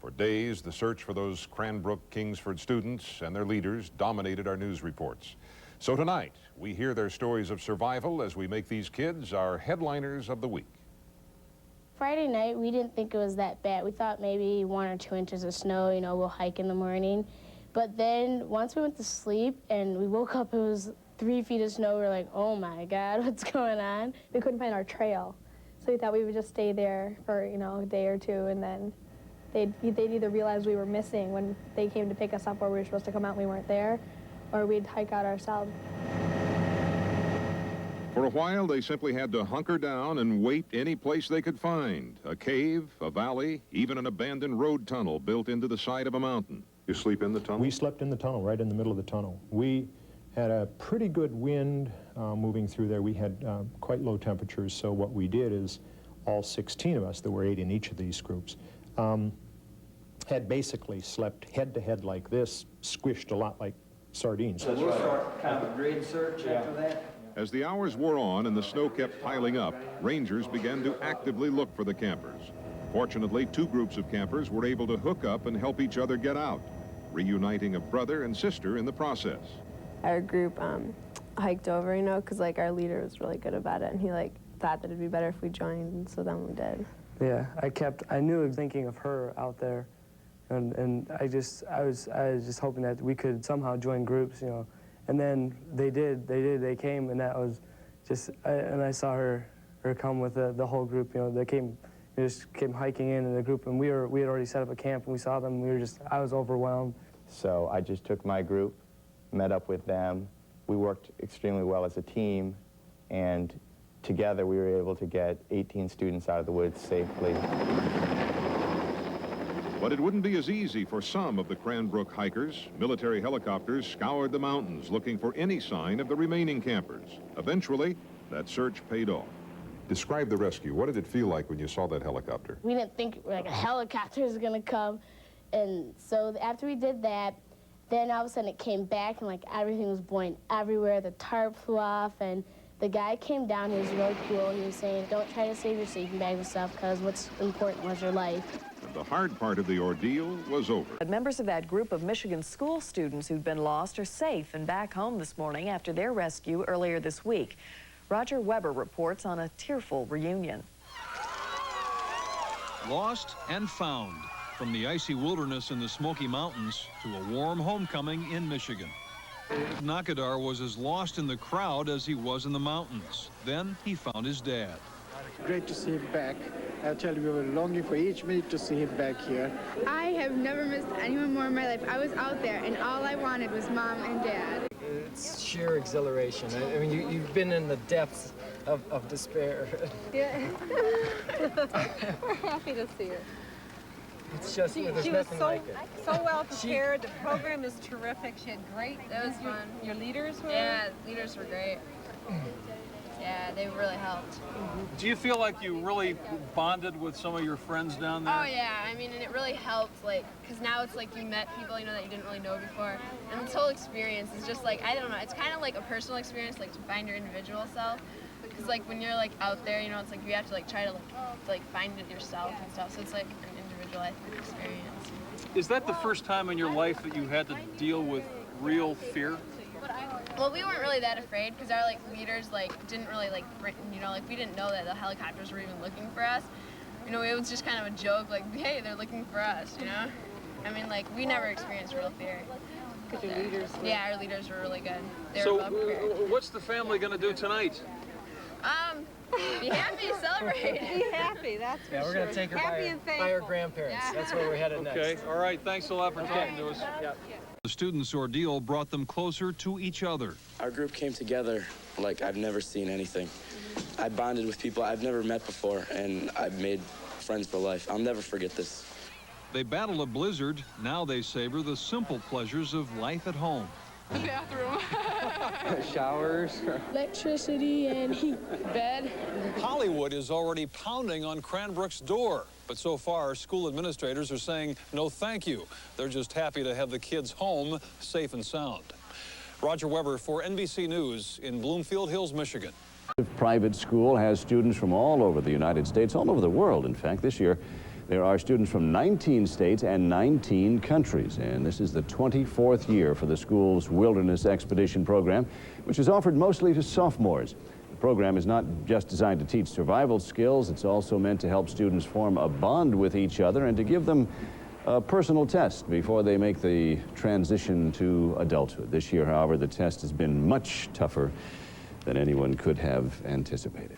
For days, the search for those Cranbrook Kingsford students and their leaders dominated our news reports. So tonight, we hear their stories of survival as we make these kids our headliners of the week. Friday night, we didn't think it was that bad. We thought maybe 1 or 2 inches of snow, you know, we'll hike in the morning. But then once we went to sleep and we woke up, it was 3 feet of snow. We were like, oh my God, what's going on? We couldn't find our trail. So we thought we would just stay there for, you know, a day or two, and then they'd either realize we were missing when they came to pick us up, or we were supposed to come out and we weren't there, or we'd hike out ourselves. For a while, they simply had to hunker down and wait any place they could find. A cave, a valley, even an abandoned road tunnel built into the side of a mountain. You sleep in the tunnel? We slept in the tunnel, right in the middle of the tunnel. We had a pretty good wind moving through there. We had quite low temperatures, so what we did is all 16 of us, there were 8 in each of these groups, had basically slept head-to-head like this, squished a lot like sardines. So we'll start kind of a grid search after that. As the hours wore on and the snow kept piling up, rangers began to actively look for the campers. Fortunately, 2 groups of campers were able to hook up and help each other get out, reuniting a brother and sister in the process. Our group hiked over, you know, because like our leader was really good about it, and he like thought that it'd be better if we joined, and so then we did. Yeah, I knew thinking of her out there, and I was just hoping that we could somehow join groups, you know. And then they came, and that was just, and I saw her come with the whole group, you know. They just came hiking in the group, and we had already set up a camp, and we saw them, and I was overwhelmed. So I just took my group, met up with them. We worked extremely well as a team, and together we were able to get 18 students out of the woods safely. But it wouldn't be as easy for some of the Cranbrook hikers. Military helicopters scoured the mountains looking for any sign of the remaining campers. Eventually, that search paid off. Describe the rescue. What did it feel like when you saw that helicopter? We didn't think like a helicopter was gonna come. And so after we did that, then all of a sudden it came back and like everything was blowing everywhere. The tarp flew off, and the guy came down. He was really cool. He was saying, don't try to save your sleeping bags and stuff, because what's important was your life. And the hard part of the ordeal was over. Members of that group of Michigan school students who'd been lost are safe and back home this morning after their rescue earlier this week. Roger Weber reports on a tearful reunion. Lost and found, from the icy wilderness in the Smoky Mountains to a warm homecoming in Michigan. Nakadar was as lost in the crowd as he was in the mountains. Then he found his dad. Great to see him back. I tell you, we were longing for each minute to see him back here. I have never missed anyone more in my life. I was out there, and all I wanted was Mom and Dad. It's sheer exhilaration. I mean, you've been in the depths of despair. Yeah. We're happy to see her. It's just, there's nothing like it. So well prepared. The program is terrific. She had great. That was fun. Your leaders were? Yeah, leaders were great. Yeah, they really helped. Do you feel like you really bonded with some of your friends down there? Oh yeah, I mean, and it really helped, like, because now it's like you met people, you know, that you didn't really know before. And this whole experience is just like, I don't know, it's kind of like a personal experience, like to find your individual self. Because like when you're like out there, you know, it's like you have to like try to like find it yourself and stuff. So it's like an individual, I think, experience. Is that the first time in your life that you had to deal with real fear? Well, we weren't really that afraid because our like leaders like didn't really like, you know, like we didn't know that the helicopters were even looking for us. You know, it was just kind of a joke, like, hey, they're looking for us, you know? I mean, like, we never experienced real fear. Because your leaders were... Yeah, our leaders were really good. They so, were well prepared. What's the family going to do tonight? Be happy, celebrate. Be happy, that's for sure. Yeah, we're going to take her by her grandparents. Yeah. That's where we're headed next. Okay, all right, thanks a lot for talking to us. Yeah. The students' ordeal brought them closer to each other. Our group came together like I've never seen anything. I bonded with people I've never met before, and I've made friends for life. I'll never forget this. They battled a blizzard. Now they savor the simple pleasures of life at home. The bathroom. Showers. Electricity and heat. Bed. Hollywood is already pounding on Cranbrook's door. But so far, school administrators are saying no thank you. They're just happy to have the kids home safe and sound. Roger Weber for NBC News in Bloomfield Hills, Michigan. The private school has students from all over the United States, all over the world, in fact. This year, There are students from 19 states and 19 countries, and this is the 24th year for the school's Wilderness Expedition program, which is offered mostly to sophomores. The program is not just designed to teach survival skills, it's also meant to help students form a bond with each other and to give them a personal test before they make the transition to adulthood. This year, however, the test has been much tougher than anyone could have anticipated.